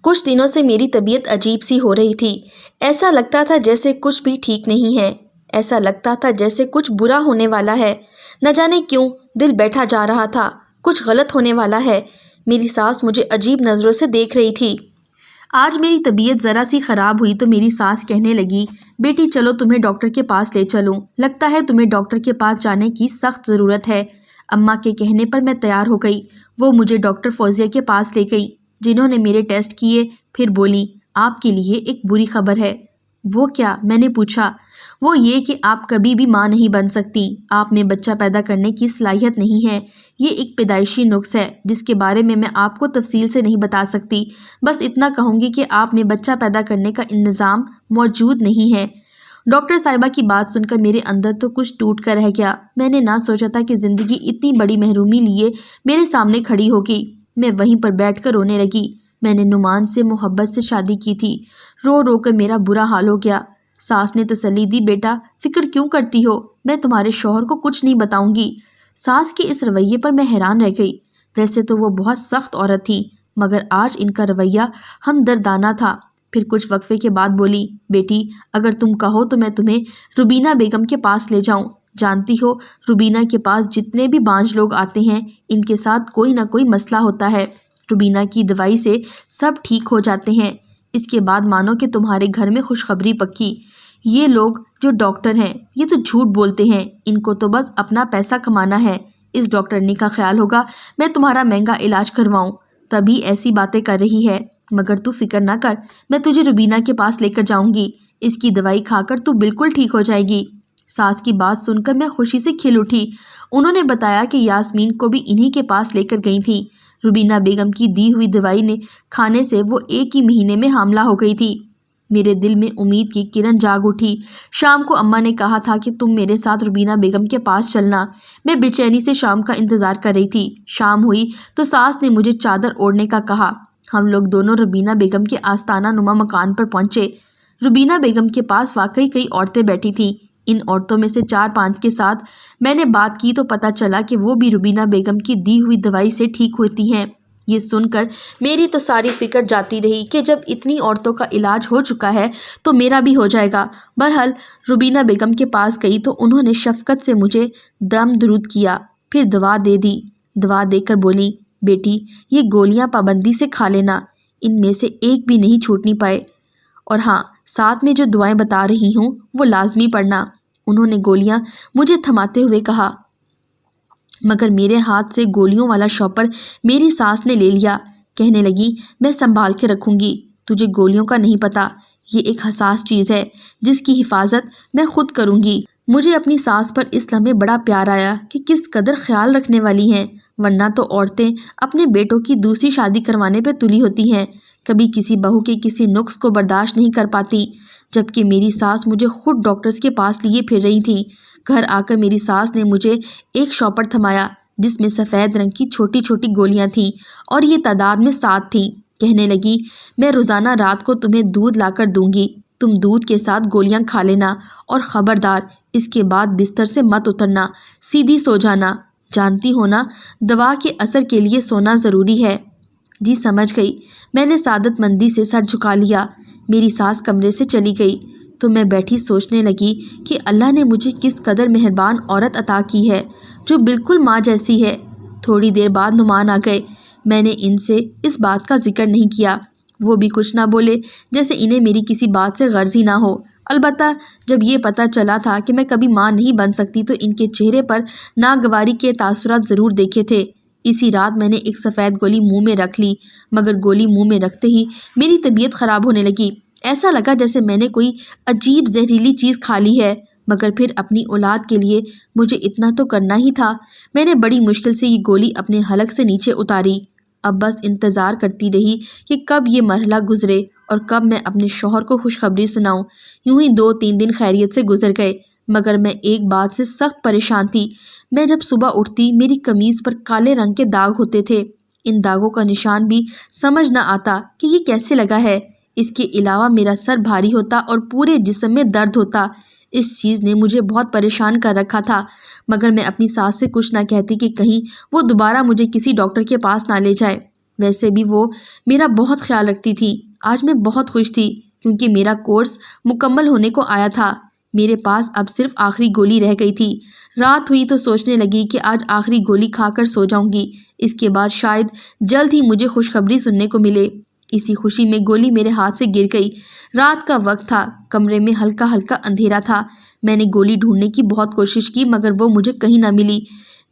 کچھ دنوں سے میری طبیعت عجیب سی ہو رہی تھی۔ ایسا لگتا تھا جیسے کچھ بھی ٹھیک نہیں ہے، ایسا لگتا تھا جیسے کچھ برا ہونے والا ہے۔ نہ جانے کیوں دل بیٹھا جا رہا تھا، کچھ غلط ہونے والا ہے۔ میری ساس مجھے عجیب نظروں سے دیکھ رہی تھی۔ آج میری طبیعت ذرا سی خراب ہوئی تو میری ساس کہنے لگی، بیٹی چلو تمہیں ڈاکٹر کے پاس لے چلوں، لگتا ہے تمہیں ڈاکٹر کے پاس جانے کی سخت ضرورت ہے۔ اماں کے کہنے پر میں تیار ہو گئی۔ وہ مجھے ڈاکٹر فوزیہ کے پاس لے گئی، جنہوں نے میرے ٹیسٹ کیے، پھر بولی، آپ کے لیے ایک بری خبر ہے۔ وہ کیا؟ میں نے پوچھا۔ وہ یہ کہ آپ کبھی بھی ماں نہیں بن سکتی، آپ میں بچہ پیدا کرنے کی صلاحیت نہیں ہے۔ یہ ایک پیدائشی نقص ہے جس کے بارے میں آپ کو تفصیل سے نہیں بتا سکتی، بس اتنا کہوں گی کہ آپ میں بچہ پیدا کرنے کا انتظام موجود نہیں ہے۔ ڈاکٹر صاحبہ کی بات سن کر میرے اندر تو کچھ ٹوٹ کر رہ گیا۔ میں نے نہ سوچا تھا کہ زندگی اتنی بڑی محرومی لیے میرے سامنے کھڑی ہوگی۔ میں وہیں پر بیٹھ کر رونے لگی۔ میں نے نعمان سے محبت سے شادی کی تھی۔ رو رو کر میرا برا حال ہو گیا۔ ساس نے تسلی دی، بیٹا فکر کیوں کرتی ہو، میں تمہارے شوہر کو کچھ نہیں بتاؤں گی۔ ساس کے اس رویے پر میں حیران رہ گئی۔ ویسے تو وہ بہت سخت عورت تھی، مگر آج ان کا رویہ ہمدردانہ تھا۔ پھر کچھ وقفے کے بعد بولی، بیٹی اگر تم کہو تو میں تمہیں روبینہ بیگم کے پاس لے جاؤں۔ جانتی ہو روبینہ کے پاس جتنے بھی بانجھ لوگ آتے ہیں، ان کے ساتھ کوئی نہ کوئی مسئلہ ہوتا ہے۔ روبینہ کی دوائی سے سب ٹھیک ہو جاتے ہیں۔ اس کے بعد مانو کہ تمہارے گھر میں خوشخبری پکی۔ یہ لوگ جو ڈاکٹر ہیں یہ تو جھوٹ بولتے ہیں، ان کو تو بس اپنا پیسہ کمانا ہے۔ اس ڈاکٹرنی کا خیال ہوگا میں تمہارا مہنگا علاج کرواؤں، تبھی ایسی باتیں کر رہی ہے۔ مگر تو فکر نہ کر، میں تجھے روبینہ کے پاس لے کر جاؤں گی، اس کی دوائی کھا کر تو بالکل ٹھیک ہو جائے گی۔ ساس کی بات سن کر میں خوشی سے کھل اٹھی۔ انہوں نے بتایا کہ یاسمین کو بھی انہی کے پاس لے کر گئی تھی۔ روبینہ بیگم کی دی ہوئی دوائی نے کھانے سے وہ ایک ہی مہینے میں حاملہ ہو گئی تھی۔ میرے دل میں امید کی کرن جاگ اٹھی۔ شام کو اماں نے کہا تھا کہ تم میرے ساتھ روبینہ بیگم کے پاس چلنا۔ میں بے چینی سے شام کا انتظار کر رہی تھی۔ شام ہوئی تو ساس نے مجھے چادر اوڑھنے کا کہا۔ ہم لوگ دونوں روبینہ بیگم کے آستانہ نما مکان پر پہنچے۔ روبینہ بیگم کے پاس واقعی کئی عورتیں بیٹھی تھیں۔ ان عورتوں میں سے 4-5 کے ساتھ میں نے بات کی تو پتہ چلا کہ وہ بھی روبینہ بیگم کی دی ہوئی دوائی سے ٹھیک ہوتی ہیں۔ یہ سن کر میری تو ساری فکر جاتی رہی کہ جب اتنی عورتوں کا علاج ہو چکا ہے تو میرا بھی ہو جائے گا۔ بہرحال روبینہ بیگم کے پاس گئی تو انہوں نے شفقت سے مجھے دم درود کیا، پھر دوا دے دی۔ دوا دے کر بولی، بیٹی یہ گولیاں پابندی سے کھا لینا، ان میں سے ایک بھی نہیں چھوٹنی پائے، اور ہاں ساتھ میں جو دعائیں بتا رہی ہوں وہ لازمی پڑھنا۔ انہوں نے گولیاں مجھے تھماتے ہوئے کہا، مگر میرے ہاتھ سے گولیوں والا شاپر میری ساس نے لے لیا۔ کہنے لگی، میں سنبھال کے رکھوں گی، تجھے گولیوں کا نہیں پتا، یہ ایک حساس چیز ہے جس کی حفاظت میں خود کروں گی۔ مجھے اپنی ساس پر اس لمحے بڑا پیار آیا کہ کس قدر خیال رکھنے والی ہیں، ورنہ تو عورتیں اپنے بیٹوں کی دوسری شادی کروانے پہ تلی ہوتی ہیں، کبھی کسی بہو کے کسی نقص کو برداشت نہیں کر پاتی، جبکہ میری ساس مجھے خود ڈاکٹرز کے پاس لیے پھر رہی تھی۔ گھر آ کر میری ساس نے مجھے ایک شاپر تھمایا جس میں سفید رنگ کی چھوٹی چھوٹی گولیاں تھیں اور یہ تعداد میں 7 تھیں۔ کہنے لگی، میں روزانہ رات کو تمہیں دودھ لا کر دوں گی، تم دودھ کے ساتھ گولیاں کھا لینا، اور خبردار اس کے بعد بستر سے مت اترنا، سیدھی سو جانا، جانتی ہو نا دوا کے اثر کے لیے سونا ضروری ہے۔ جی سمجھ گئی۔ میں نے سعادت مندی سے سر جھکا لیا۔ میری ساس کمرے سے چلی گئی تو میں بیٹھی سوچنے لگی کہ اللہ نے مجھے کس قدر مہربان عورت عطا کی ہے جو بالکل ماں جیسی ہے۔ تھوڑی دیر بعد نعمان آ گئے۔ میں نے ان سے اس بات کا ذکر نہیں کیا، وہ بھی کچھ نہ بولے، جیسے انہیں میری کسی بات سے غرض ہی نہ ہو۔ البتہ جب یہ پتہ چلا تھا کہ میں کبھی ماں نہیں بن سکتی تو ان کے چہرے پر ناگواری کے تاثرات ضرور دیکھے تھے۔ اسی رات میں نے ایک سفید گولی منہ میں رکھ لی، مگر گولی منہ میں رکھتے ہی میری طبیعت خراب ہونے لگی۔ ایسا لگا جیسے میں نے کوئی عجیب زہریلی چیز کھا لی ہے، مگر پھر اپنی اولاد کے لیے مجھے اتنا تو کرنا ہی تھا۔ میں نے بڑی مشکل سے یہ گولی اپنے حلق سے نیچے اتاری۔ اب بس انتظار کرتی رہی کہ کب یہ مرحلہ گزرے اور کب میں اپنے شوہر کو خوشخبری سناؤں۔ یوں ہی 2-3 دن خیریت سے گزر گئے، مگر میں ایک بات سے سخت پریشان تھی۔ میں جب صبح اٹھتی میری قمیض پر کالے رنگ کے داغ ہوتے تھے۔ ان داغوں کا نشان بھی سمجھ نہ آتا کہ یہ کیسے لگا ہے۔ اس کے علاوہ میرا سر بھاری ہوتا اور پورے جسم میں درد ہوتا۔ اس چیز نے مجھے بہت پریشان کر رکھا تھا، مگر میں اپنی ساس سے کچھ نہ کہتی کہ کہیں وہ دوبارہ مجھے کسی ڈاکٹر کے پاس نہ لے جائے۔ ویسے بھی وہ میرا بہت خیال رکھتی تھی۔ آج میں بہت خوش تھی کیونکہ میرا کورس مکمل ہونے کو آیا تھا۔ میرے پاس اب صرف آخری گولی رہ گئی تھی۔ رات ہوئی تو سوچنے لگی کہ آج آخری گولی کھا کر سو جاؤں گی، اس کے بعد شاید جلد ہی مجھے خوشخبری سننے کو ملے۔ اسی خوشی میں گولی میرے ہاتھ سے گر گئی۔ رات کا وقت تھا، کمرے میں ہلکا ہلکا اندھیرا تھا۔ میں نے گولی ڈھونڈنے کی بہت کوشش کی مگر وہ مجھے کہیں نہ ملی۔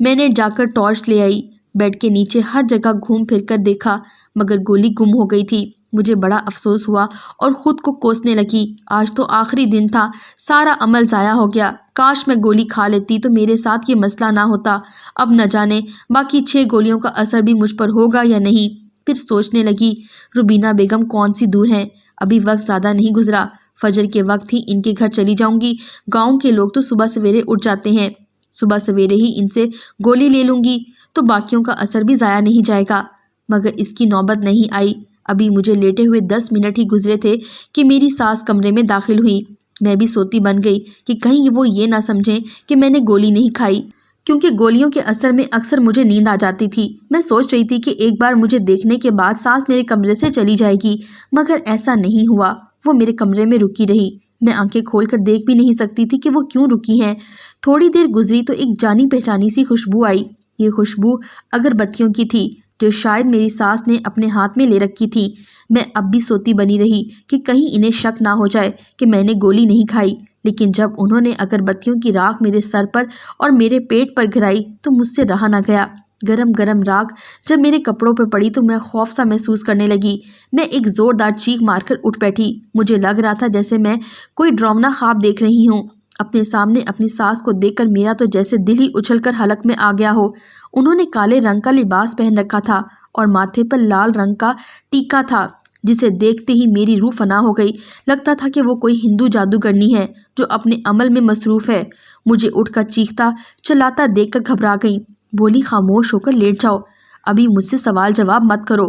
میں نے جا کر ٹارچ لے آئی، بیڈ کے نیچے ہر جگہ گھوم پھر کر دیکھا مگر گولی گم ہو گئی تھی۔ مجھے بڑا افسوس ہوا اور خود کو کوسنے لگی۔ آج تو آخری دن تھا، سارا عمل ضائع ہو گیا۔ کاش میں گولی کھا لیتی تو میرے ساتھ یہ مسئلہ نہ ہوتا۔ اب نہ جانے باقی 6 گولیوں کا اثر بھی مجھ پر ہوگا یا نہیں۔ پھر سوچنے لگی روبینہ بیگم کون سی دور ہیں، ابھی وقت زیادہ نہیں گزرا، فجر کے وقت ہی ان کے گھر چلی جاؤں گی۔ گاؤں کے لوگ تو صبح سویرے اٹھ جاتے ہیں، صبح سویرے ہی ان سے گولی لے لوں گی تو باقیوں کا اثر بھی ضائع نہیں جائے گا۔ مگر اس کی نوبت نہیں آئی۔ ابھی مجھے لیٹے ہوئے 10 منٹ ہی گزرے تھے کہ میری ساس کمرے میں داخل ہوئی۔ میں بھی سوتی بن گئی کہ کہیں وہ یہ نہ سمجھیں کہ میں نے گولی نہیں کھائی، کیونکہ گولیوں کے اثر میں اکثر مجھے نیند آ جاتی تھی۔ میں سوچ رہی تھی کہ ایک بار مجھے دیکھنے کے بعد ساس میرے کمرے سے چلی جائے گی، مگر ایسا نہیں ہوا۔ وہ میرے کمرے میں رکی رہی۔ میں آنکھیں کھول کر دیکھ بھی نہیں سکتی تھی کہ وہ کیوں رکی ہیں۔ تھوڑی دیر گزری تو ایک جانی پہچانی سی خوشبو آئی۔ یہ خوشبو اگربتیوں کی تھی جو شاید میری ساس نے اپنے ہاتھ میں لے رکھی تھی۔ میں اب بھی سوتی بنی رہی کہ کہیں انہیں شک نہ ہو جائے کہ میں نے گولی نہیں کھائی، لیکن جب انہوں نے اگربتیوں کی راکھ میرے سر پر اور میرے پیٹ پر گرائی تو مجھ سے رہا نہ گیا۔ گرم گرم راکھ جب میرے کپڑوں پہ پڑی تو میں خوف سا محسوس کرنے لگی۔ میں ایک زوردار چیخ مار کر اٹھ بیٹھی۔ مجھے لگ رہا تھا جیسے میں کوئی ڈراؤنا خواب دیکھ رہی ہوں۔ اپنے سامنے اپنی ساس کو دیکھ کر میرا تو جیسے دل ہی اچھل کر حلق میں آ گیا ہو۔ انہوں نے کالے رنگ کا لباس پہن رکھا تھا اور ماتھے پر لال رنگ کا ٹیکا تھا، جسے دیکھتے ہی میری روح فنا ہو گئی۔ لگتا تھا کہ وہ کوئی ہندو جادوگرنی ہے جو اپنے عمل میں مصروف ہے۔ مجھے اٹھ کر چیختا چلاتا دیکھ کر گھبرا گئی۔ بولی خاموش ہو کر لیٹ جاؤ، ابھی مجھ سے سوال جواب مت کرو۔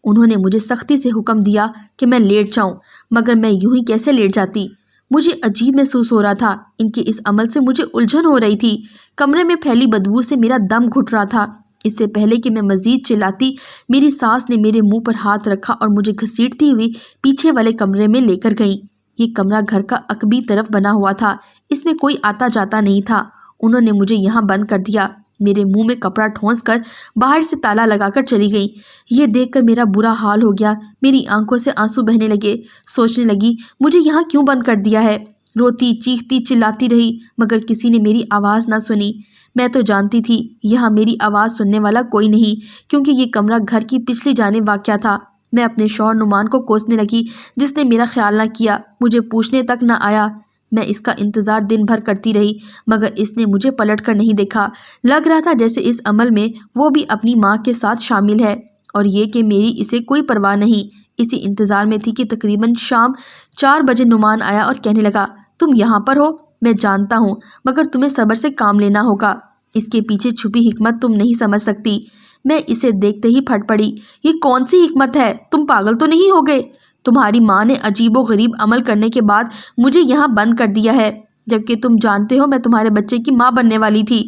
انہوں نے مجھے سختی سے حکم دیا کہ میں لیٹ جاؤں، مگر میں یوں ہی کیسے لیٹ جاتی؟ مجھے عجیب محسوس ہو رہا تھا۔ ان کے اس عمل سے مجھے الجھن ہو رہی تھی۔ کمرے میں پھیلی بدبو سے میرا دم گھٹ رہا تھا۔ اس سے پہلے کہ میں مزید چلاتی، میری ساس نے میرے منہ پر ہاتھ رکھا اور مجھے گھسیٹتی ہوئی پیچھے والے کمرے میں لے کر گئیں۔ یہ کمرہ گھر کا عقبی طرف بنا ہوا تھا، اس میں کوئی آتا جاتا نہیں تھا۔ انہوں نے مجھے یہاں بند کر دیا، میرے منہ میں کپڑا ٹھونس کر باہر سے تالا لگا کر چلی گئیں۔ یہ دیکھ کر میرا برا حال ہو گیا، میری آنکھوں سے آنسو بہنے لگے۔ سوچنے لگی مجھے یہاں کیوں بند کر دیا ہے۔ روتی چیختی چلاتی رہی مگر کسی نے میری آواز نہ سنی۔ میں تو جانتی تھی یہاں میری آواز سننے والا کوئی نہیں، کیونکہ یہ کمرہ گھر کی پچھلی جانب واقع تھا۔ میں اپنے شوہر نعمان کو کوسنے لگی جس نے میرا خیال نہ کیا، مجھے پوچھنے تک نہ آیا۔ میں اس کا انتظار دن بھر کرتی رہی مگر اس نے مجھے پلٹ کر نہیں دیکھا۔ لگ رہا تھا جیسے اس عمل میں وہ بھی اپنی ماں کے ساتھ شامل ہے اور یہ کہ میری اسے کوئی پرواہ نہیں۔ اسی انتظار میں تھی کہ تقریباً شام 4 بجے نعمان آیا اور کہنے لگا تم یہاں پر ہو؟ میں جانتا ہوں مگر تمہیں صبر سے کام لینا ہوگا، اس کے پیچھے چھپی حکمت تم نہیں سمجھ سکتی۔ میں اسے دیکھتے ہی پھٹ پڑی۔ یہ کون سی حکمت ہے؟ تم پاگل تو نہیں ہو گئے؟ تمہاری ماں نے عجیب و غریب عمل کرنے کے بعد مجھے یہاں بند کر دیا ہے، جبکہ تم جانتے ہو میں تمہارے بچے کی ماں بننے والی تھی۔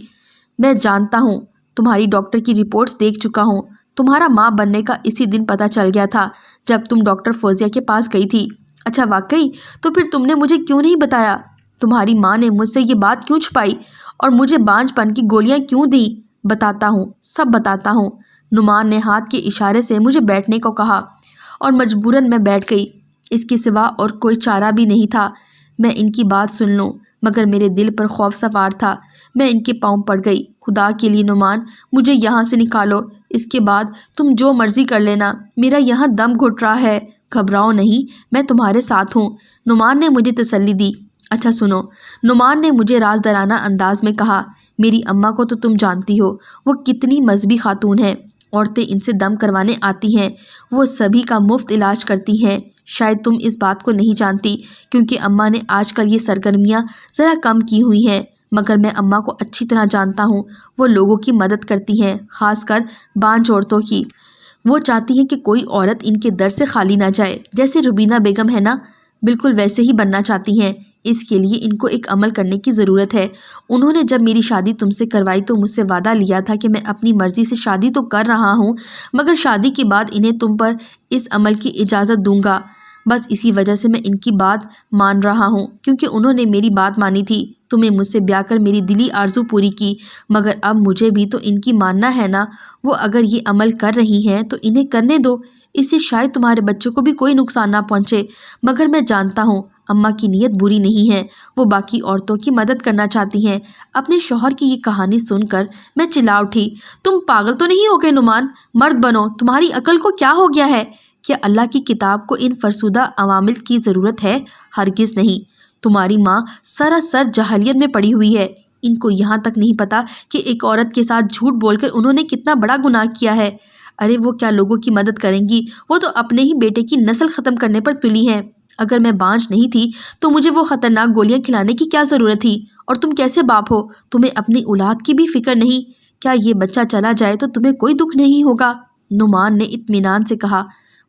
میں جانتا ہوں، تمہاری ڈاکٹر کی رپورٹس دیکھ چکا ہوں۔ تمہارا ماں بننے کا اسی دن پتہ چل گیا تھا جب تم ڈاکٹر فوزیہ کے پاس گئی تھی۔ اچھا واقعی؟ تو پھر تم نے مجھے کیوں نہیں بتایا؟ تمہاری ماں نے مجھ سے یہ بات کیوں چھپائی اور مجھے بانجھ پن کی گولیاں کیوں دیں؟ بتاتا ہوں، سب بتاتا ہوں۔ نعمان نے ہاتھ کے اشارے سے مجھے بیٹھنے کو کہا اور مجبوراً میں بیٹھ گئی۔ اس کے سوا اور کوئی چارہ بھی نہیں تھا میں ان کی بات سن لوں، مگر میرے دل پر خوف سوار تھا۔ میں ان کے پاؤں پڑ گئی۔ خدا کے لیے نعمان مجھے یہاں سے نکالو، اس کے بعد تم جو مرضی کر لینا، میرا یہاں دم گھٹ رہا ہے۔ گھبراؤ نہیں، میں تمہارے ساتھ ہوں، نعمان نے مجھے تسلی دی۔ اچھا سنو، نعمان نے مجھے رازدارانہ انداز میں کہا، میری اماں کو تو تم جانتی ہو، وہ کتنی مذہبی خاتون ہیں، عورتیں ان سے دم کروانے آتی ہیں، وہ سبھی کا مفت علاج کرتی ہیں۔ شاید تم اس بات کو نہیں جانتی کیونکہ اماں نے آج کل یہ سرگرمیاں ذرا کم کی ہوئی ہیں، مگر میں اماں کو اچھی طرح جانتا ہوں۔ وہ لوگوں کی مدد کرتی ہیں، خاص کر بانجھ عورتوں کی۔ وہ چاہتی ہیں کہ کوئی عورت ان کے در سے خالی نہ جائے، جیسے روبینہ بیگم ہے نا، بالکل ویسے ہی بننا چاہتی ہیں۔ اس کے لیے ان کو ایک عمل کرنے کی ضرورت ہے۔ انہوں نے جب میری شادی تم سے کروائی تو مجھ سے وعدہ لیا تھا کہ میں اپنی مرضی سے شادی تو کر رہا ہوں مگر شادی کے بعد انہیں تم پر اس عمل کی اجازت دوں گا۔ بس اسی وجہ سے میں ان کی بات مان رہا ہوں کیونکہ انہوں نے میری بات مانی تھی۔ تمہیں مجھ سے بیاہ کر میری دلی آرزو پوری کی مگر اب مجھے بھی تو ان کی ماننا ہے نا۔ وہ اگر یہ عمل کر رہی ہیں تو انہیں کرنے دو، اس سے شاید تمہارے بچوں کو بھی کوئی نقصان نہ پہنچے۔ مگر میں جانتا ہوں اماں کی نیت بری نہیں ہے، وہ باقی عورتوں کی مدد کرنا چاہتی ہیں۔ اپنے شوہر کی یہ کہانی سن کر میں چلا اٹھی، تم پاگل تو نہیں ہو گئے نعمان؟ مرد بنو، تمہاری عقل کو کیا ہو گیا ہے؟ کیا اللہ کی کتاب کو ان فرسودہ عوامل کی ضرورت ہے؟ ہرگز نہیں۔ تمہاری ماں سراسر جاہلیت میں پڑی ہوئی ہے۔ ان کو یہاں تک نہیں پتا کہ ایک عورت کے ساتھ جھوٹ بول کر انہوں نے کتنا بڑا گناہ کیا ہے۔ ارے وہ کیا لوگوں کی مدد کریں گی، وہ تو اپنے ہی بیٹے کی نسل ختم کرنے پر تلی ہیں۔ اگر میں بانجھ نہیں تھی تو مجھے وہ خطرناک گولیاں کھلانے کی کیا ضرورت تھی؟ اور تم کیسے باپ ہو، تمہیں اپنی اولاد کی بھی فکر نہیں؟ کیا یہ بچہ چلا جائے تو تمہیں کوئی دکھ نہیں ہوگا؟ نعمان نے اطمینان سے کہا،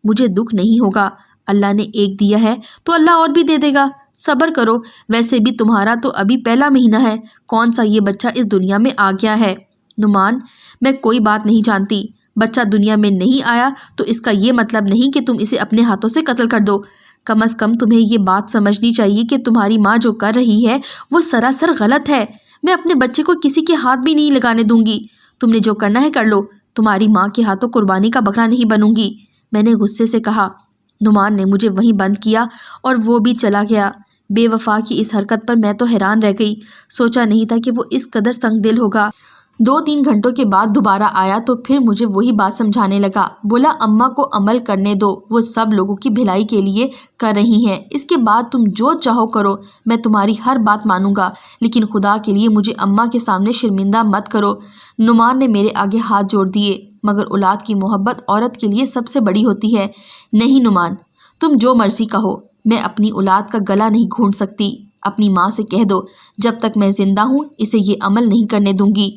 مجھے دکھ نہیں ہوگا، اللہ نے ایک دیا ہے تو اللہ اور بھی دے دے گا، صبر کرو۔ ویسے بھی تمہارا تو ابھی پہلا مہینہ ہے، کون سا یہ بچہ اس دنیا میں آ گیا ہے؟ نعمان، میں کوئی بات نہیں جانتی، بچہ دنیا میں نہیں آیا تو اس کا یہ مطلب نہیں کہ تم اسے اپنے ہاتھوں سے قتل کر دو۔ کم از کم تمہیں یہ بات سمجھنی چاہیے کہ تمہاری ماں جو کر رہی ہے وہ سراسر غلط ہے۔ میں اپنے بچے کو کسی کے ہاتھ بھی نہیں لگانے دوں گی۔ تم نے جو کرنا ہے کر لو، تمہاری ماں کے ہاتھوں قربانی کا بکرا نہیں بنوں گی، میں نے غصے سے کہا۔ نعمان نے مجھے وہیں بند کیا اور وہ بھی چلا گیا۔ بے وفا کی اس حرکت پر میں تو حیران رہ گئی، سوچا نہیں تھا کہ وہ اس قدر سنگ دل ہوگا۔ 2-3 گھنٹوں کے بعد دوبارہ آیا تو پھر مجھے وہی بات سمجھانے لگا، بولا اماں کو عمل کرنے دو، وہ سب لوگوں کی بھلائی کے لیے کر رہی ہیں، اس کے بعد تم جو چاہو کرو، میں تمہاری ہر بات مانوں گا، لیکن خدا کے لیے مجھے اماں کے سامنے شرمندہ مت کرو۔ نعمان نے میرے آگے ہاتھ جوڑ دیے، مگر اولاد کی محبت عورت کے لیے سب سے بڑی ہوتی ہے۔ نہیں نعمان، تم جو مرضی کہو، میں اپنی اولاد کا گلا نہیں گھونٹ سکتی۔ اپنی ماں سے کہہ دو جب تک میں زندہ ہوں اسے یہ عمل نہیں کرنے دوں گی۔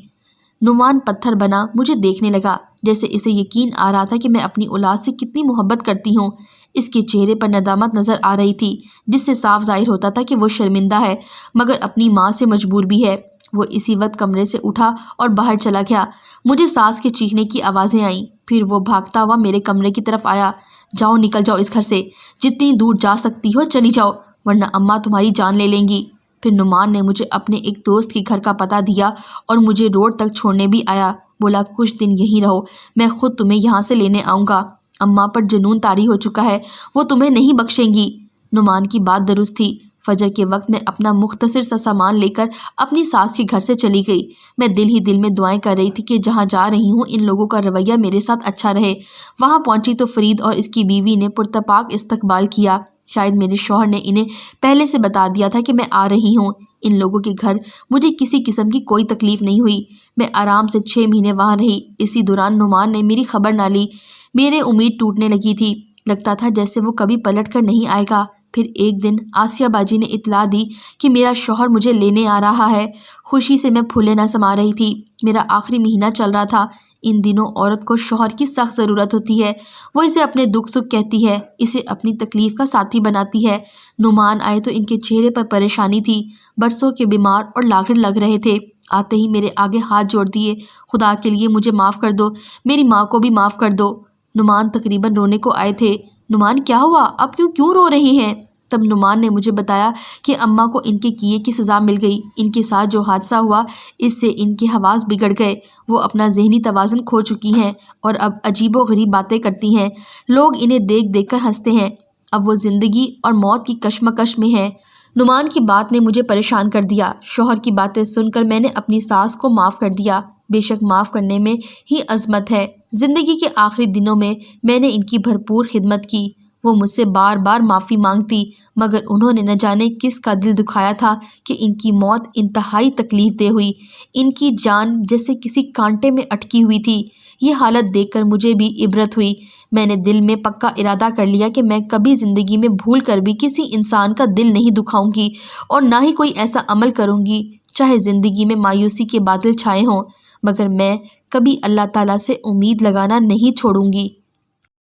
نعمان پتھر بنا مجھے دیکھنے لگا، جیسے اسے یقین آ رہا تھا کہ میں اپنی اولاد سے کتنی محبت کرتی ہوں۔ اس کے چہرے پر ندامت نظر آ رہی تھی، جس سے صاف ظاہر ہوتا تھا کہ وہ شرمندہ ہے مگر اپنی ماں سے مجبور بھی ہے۔ وہ اسی وقت کمرے سے اٹھا اور باہر چلا گیا۔ مجھے ساس کے چیخنے کی آوازیں آئیں، پھر وہ بھاگتا ہوا میرے کمرے کی طرف آیا۔ جاؤ، نکل جاؤ اس گھر سے، جتنی دور جا سکتی ہو چلی جاؤ ورنہ اماں تمہاری جان لے لیں گی۔ پھر نعمان نے مجھے اپنے ایک دوست کے گھر کا پتہ دیا اور مجھے روڈ تک چھوڑنے بھی آیا، بولا کچھ دن یہیں رہو، میں خود تمہیں یہاں سے لینے آؤں گا۔ اماں پر جنون طاری ہو چکا ہے، وہ تمہیں نہیں بخشیں گی۔ نعمان کی بات درست تھی۔ فجر کے وقت میں اپنا مختصر سا سامان لے کر اپنی ساس کے گھر سے چلی گئی۔ میں دل ہی دل میں دعائیں کر رہی تھی کہ جہاں جا رہی ہوں ان لوگوں کا رویہ میرے ساتھ اچھا رہے۔ وہاں پہنچی تو فرید اور اس کی بیوی نے پرتپاک استقبال کیا۔ شاید میرے شوہر نے انہیں پہلے سے بتا دیا تھا کہ میں آ رہی ہوں۔ ان لوگوں کے گھر مجھے کسی قسم کی کوئی تکلیف نہیں ہوئی۔ میں آرام سے 6 مہینے وہاں رہی۔ اسی دوران نعمان نے میری خبر نہ لی۔ میرے امید ٹوٹنے لگی تھی، لگتا تھا جیسے وہ کبھی پلٹ کر نہیں آئے گا۔ پھر ایک دن آسیہ باجی نے اطلاع دی کہ میرا شوہر مجھے لینے آ رہا ہے۔ خوشی سے میں پھولے نہ سما رہی تھی۔ میرا آخری مہینہ چل رہا تھا۔ ان دنوں عورت کو شوہر کی سخت ضرورت ہوتی ہے، وہ اسے اپنے دکھ سکھ کہتی ہے، اسے اپنی تکلیف کا ساتھی بناتی ہے۔ نعمان آئے تو ان کے چہرے پر پریشانی تھی، برسوں کے بیمار اور لاغر لگ رہے تھے۔ آتے ہی میرے آگے ہاتھ جوڑ دیے، خدا کے لیے مجھے معاف کر دو، میری ماں کو بھی معاف کر دو۔ نعمان تقریباً رونے کو آئے تھے۔ نعمان کیا ہوا، اب کیوں رو رہے ہیں؟ تب نعمان نے مجھے بتایا کہ اماں کو ان کے کیے کی سزا مل گئی۔ ان کے ساتھ جو حادثہ ہوا اس سے ان کے حواس بگڑ گئے، وہ اپنا ذہنی توازن کھو چکی ہیں اور اب عجیب و غریب باتیں کرتی ہیں۔ لوگ انہیں دیکھ دیکھ کر ہنستے ہیں۔ اب وہ زندگی اور موت کی کشمکش میں ہیں۔ نعمان کی بات نے مجھے پریشان کر دیا۔ شوہر کی باتیں سن کر میں نے اپنی ساس کو معاف کر دیا۔ بے شک معاف کرنے میں ہی عظمت ہے۔ زندگی کے آخری دنوں میں نے ان کی بھرپور خدمت کی۔ وہ مجھ سے بار بار معافی مانگتی مگر انہوں نے نہ جانے کس کا دل دکھایا تھا کہ ان کی موت انتہائی تکلیف دہ ہوئی۔ ان کی جان جیسے کسی کانٹے میں اٹکی ہوئی تھی۔ یہ حالت دیکھ کر مجھے بھی عبرت ہوئی۔ میں نے دل میں پکا ارادہ کر لیا کہ میں کبھی زندگی میں بھول کر بھی کسی انسان کا دل نہیں دکھاؤں گی اور نہ ہی کوئی ایسا عمل کروں گی چاہے زندگی میں مایوسی کے بادل چھائے ہوں، مگر میں کبھی اللہ تعالیٰ سے امید لگانا نہیں چھوڑوں گی۔